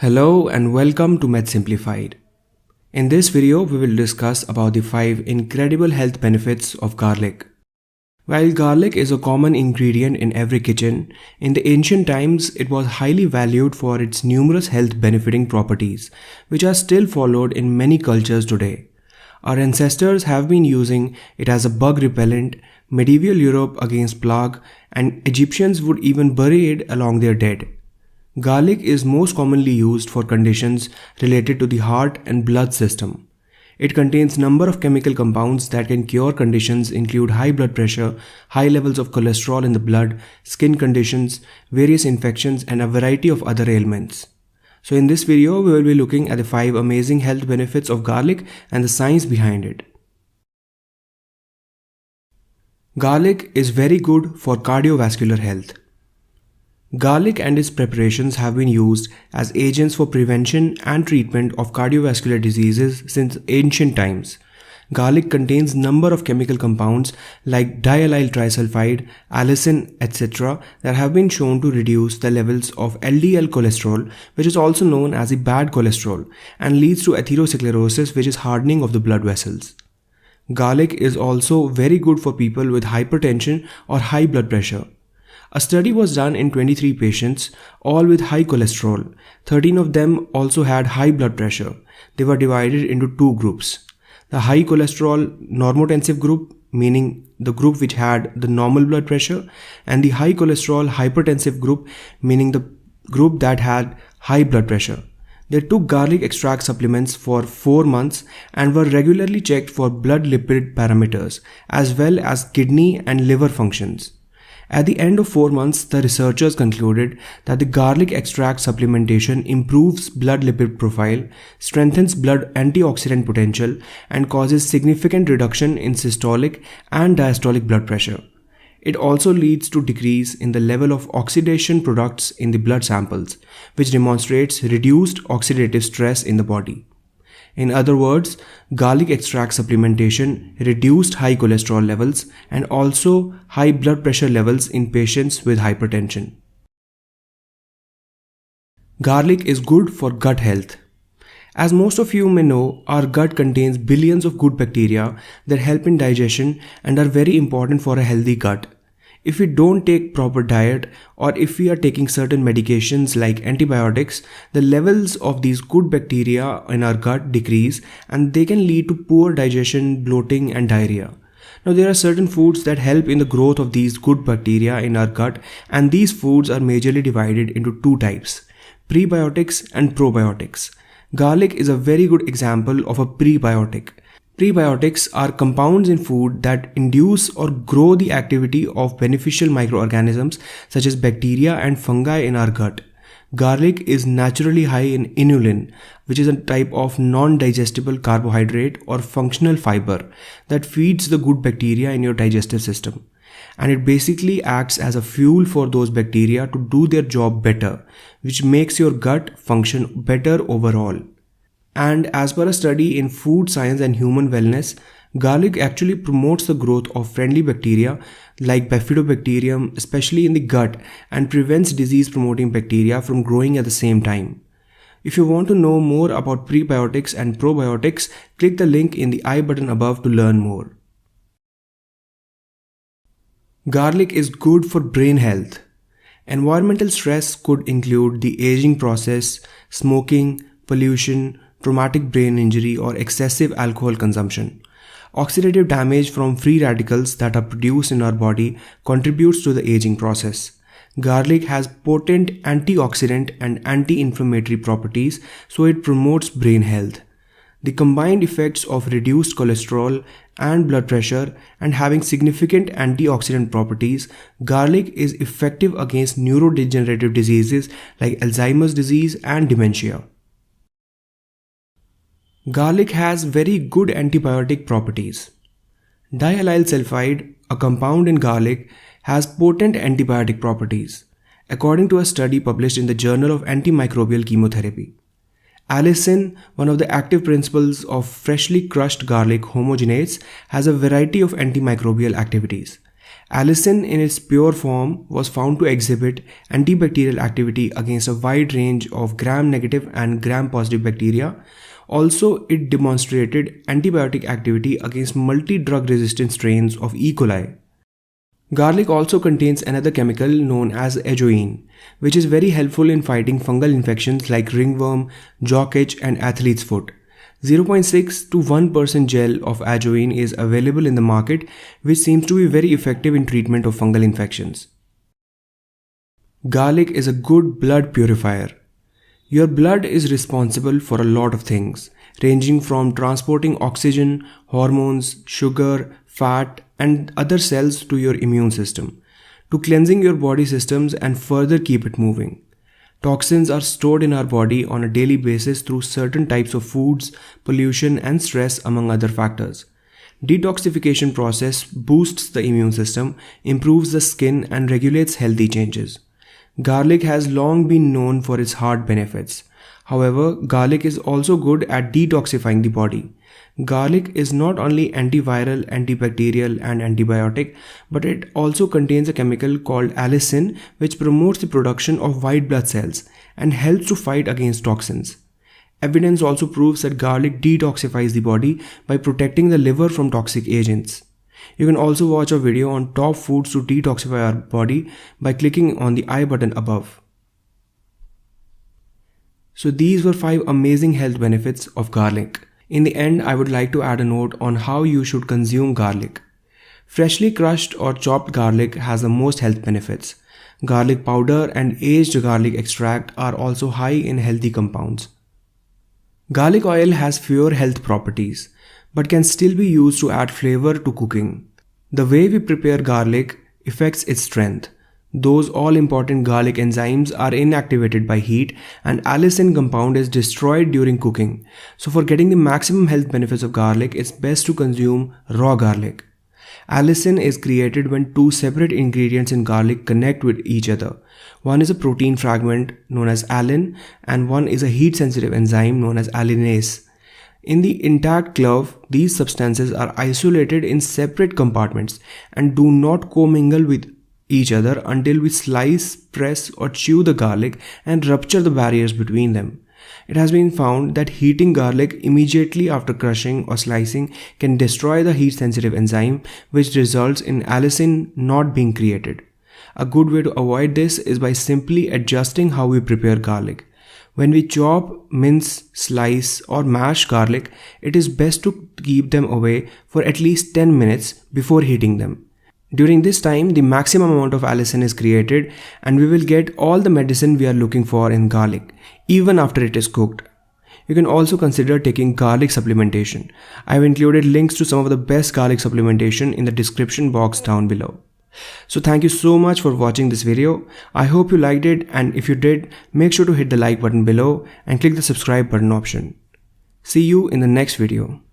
Hello and welcome to Med Simplified. In this video, we will discuss about the 5 incredible health benefits of garlic. While garlic is a common ingredient in every kitchen, in the ancient times it was highly valued for its numerous health benefiting properties, which are still followed in many cultures today. Our ancestors have been using it as a bug repellent, medieval Europe against plague, and Egyptians would even bury it along their dead. Garlic is most commonly used for conditions related to the heart and blood system. It contains number of chemical compounds that can cure conditions include high blood pressure, high levels of cholesterol in the blood, skin conditions, various infections, and a variety of other ailments. So in this video, we will be looking at the 5 amazing health benefits of garlic and the science behind it. Garlic is very good for cardiovascular health. Garlic and its preparations have been used as agents for prevention and treatment of cardiovascular diseases since ancient times. Garlic contains number of chemical compounds like diallyl trisulfide, allicin, etc. that have been shown to reduce the levels of LDL cholesterol, which is also known as the bad cholesterol, and leads to atherosclerosis, which is hardening of the blood vessels. Garlic is also very good for people with hypertension or high blood pressure. A study was done in 23 patients, all with high cholesterol. 13 of them also had high blood pressure. They were divided into 2 groups. The high cholesterol normotensive group, meaning the group which had the normal blood pressure, and the high cholesterol hypertensive group, meaning the group that had high blood pressure. They took garlic extract supplements for 4 months and were regularly checked for blood lipid parameters, as well as kidney and liver functions. At the end of 4 months, the researchers concluded that the garlic extract supplementation improves blood lipid profile, strengthens blood antioxidant potential, and causes significant reduction in systolic and diastolic blood pressure. It also leads to decrease in the level of oxidation products in the blood samples, which demonstrates reduced oxidative stress in the body. In other words, garlic extract supplementation reduced high cholesterol levels and also high blood pressure levels in patients with hypertension. Garlic is good for gut health. As most of you may know, our gut contains billions of good bacteria that help in digestion and are very important for a healthy gut. If we don't take proper diet or if we are taking certain medications like antibiotics, the levels of these good bacteria in our gut decrease and they can lead to poor digestion, bloating and diarrhea. Now there are certain foods that help in the growth of these good bacteria in our gut, and these foods are majorly divided into 2 types: prebiotics and probiotics. Garlic is a very good example of a prebiotic. Prebiotics are compounds in food that induce or grow the activity of beneficial microorganisms such as bacteria and fungi in our gut. Garlic is naturally high in inulin, which is a type of non-digestible carbohydrate or functional fiber that feeds the good bacteria in your digestive system. And it basically acts as a fuel for those bacteria to do their job better, which makes your gut function better overall. And as per a study in Food Science and Human Wellness, garlic actually promotes the growth of friendly bacteria like Bifidobacterium, especially in the gut, and prevents disease-promoting bacteria from growing at the same time. If you want to know more about prebiotics and probiotics, click the link in the I button above to learn more. Garlic is good for brain health. Environmental stress could include the aging process, smoking, pollution, traumatic brain injury, or excessive alcohol consumption. Oxidative damage from free radicals that are produced in our body contributes to the aging process. Garlic has potent antioxidant and anti-inflammatory properties, so it promotes brain health. The combined effects of reduced cholesterol and blood pressure and having significant antioxidant properties, garlic is effective against neurodegenerative diseases like Alzheimer's disease and dementia. Garlic has very good antibiotic properties. Diallyl sulfide, a compound in garlic, has potent antibiotic properties, according to a study published in the Journal of Antimicrobial Chemotherapy. Allicin, one of the active principles of freshly crushed garlic homogenates, has a variety of antimicrobial activities. Allicin in its pure form was found to exhibit antibacterial activity against a wide range of gram-negative and gram-positive bacteria. Also, it demonstrated antibiotic activity against multi-drug resistant strains of E. coli. Garlic also contains another chemical known as ajoine, which is very helpful in fighting fungal infections like ringworm, jock itch, and athlete's foot. 0.6 to 1% gel of ajoine is available in the market, which seems to be very effective in treatment of fungal infections. Garlic is a good blood purifier. Your blood is responsible for a lot of things, ranging from transporting oxygen, hormones, sugar, fat, and other cells to your immune system, to cleansing your body systems and further keep it moving. Toxins are stored in our body on a daily basis through certain types of foods, pollution, and stress, among other factors. Detoxification process boosts the immune system, improves the skin, and regulates healthy changes. Garlic has long been known for its heart benefits. However, garlic is also good at detoxifying the body. Garlic is not only antiviral, antibacterial, and antibiotic, but it also contains a chemical called allicin, which promotes the production of white blood cells and helps to fight against toxins. Evidence also proves that garlic detoxifies the body by protecting the liver from toxic agents. You can also watch a video on top foods to detoxify our body by clicking on the I button above. So these were 5 amazing health benefits of garlic. In the end, I would like to add a note on how you should consume garlic. Freshly crushed or chopped garlic has the most health benefits. Garlic powder and aged garlic extract are also high in healthy compounds. Garlic oil has fewer health properties, but can still be used to add flavor to cooking. The way we prepare garlic affects its strength. Those all-important garlic enzymes are inactivated by heat, and allicin compound is destroyed during cooking. So for getting the maximum health benefits of garlic, it's best to consume raw garlic. Allicin is created when 2 separate ingredients in garlic connect with each other. One is a protein fragment known as allin, and one is a heat-sensitive enzyme known as allinase. In the intact clove, these substances are isolated in separate compartments and do not commingle with each other until we slice, press, or chew the garlic and rupture the barriers between them. It has been found that heating garlic immediately after crushing or slicing can destroy the heat-sensitive enzyme, which results in allicin not being created. A good way to avoid this is by simply adjusting how we prepare garlic. When we chop, mince, slice, or mash garlic, it is best to keep them away for at least 10 minutes before heating them. During this time, the maximum amount of allicin is created and we will get all the medicine we are looking for in garlic, even after it is cooked. You can also consider taking garlic supplementation. I have included links to some of the best garlic supplementation in the description box down below. So thank you so much for watching this video. I hope you liked it, and if you did, make sure to hit the like button below and click the subscribe button option. See you in the next video.